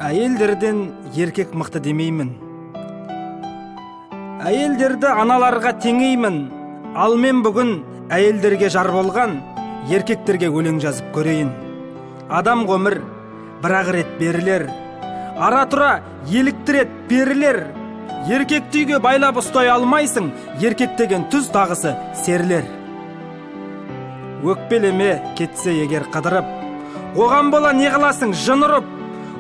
Әйелдерден еркек мықты демеймін. Әйелдерді аналарға теңеймін. Ал мен бүгін әйелдерге жар болған еркектерге өлең жазып көрейін. Адам ғұмыр бір-ақ рет берілер, ара тұра еліктірет берілер. Еркек түйге байлап ұстай алмайсың, еркек деген түз тағысы серлер. Өкпелеме кетсе егер қыдырып, оған бола не қыласың жын ұрып.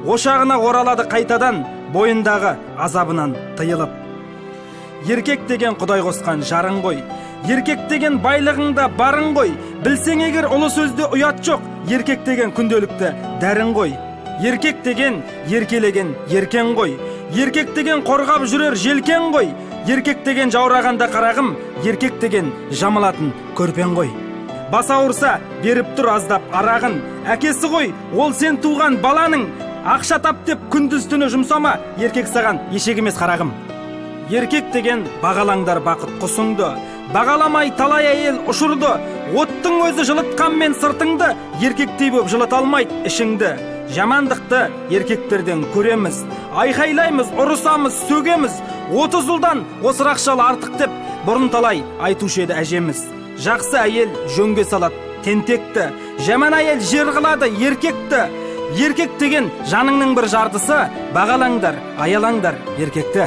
Ошағына оралады қайтадан, бойындағы азабынан тыйылып. Еркек деген Құдай қосқан жарың ғой, еркек деген байлығыңда барың ғой. Білсең егер ұлы сөзде ұят жоқ, еркек деген күнделікті дәрің ғой. Еркек деген еркелеген еркен ғой, еркек деген қорғап жүрер желкен ғой. Еркек деген жаурағанда қарағым, еркек деген жамылатын көрпен ғой. Бас ауырса беріп тұр аздап арағын, әкесі ғой ол сен туған баланың. Ақша тап деп күндіз түні жұмсама, еркек саған ешек емес қарағым. Еркек деген бағалаңдар бақыт құсыңды, бағаламай талай әйел ұшырды. Оттың өзі жылытқанмен сыртыңды, еркектей боп жылыта алмайды ішіңді. Жамандықты еркектерден көреміз, айқайлаймыз, ұрысамыз, сөгеміз. 30 жылдан осырақшалы артық деп бұрын талай айтушы еді әжеміз. Жақсы әйел жөнге салады тентекті, жаман әйел жер қылады еркекті. Еркек деген жаныңның бір жартысы, бағалаңдар, аялаңдар еркекті.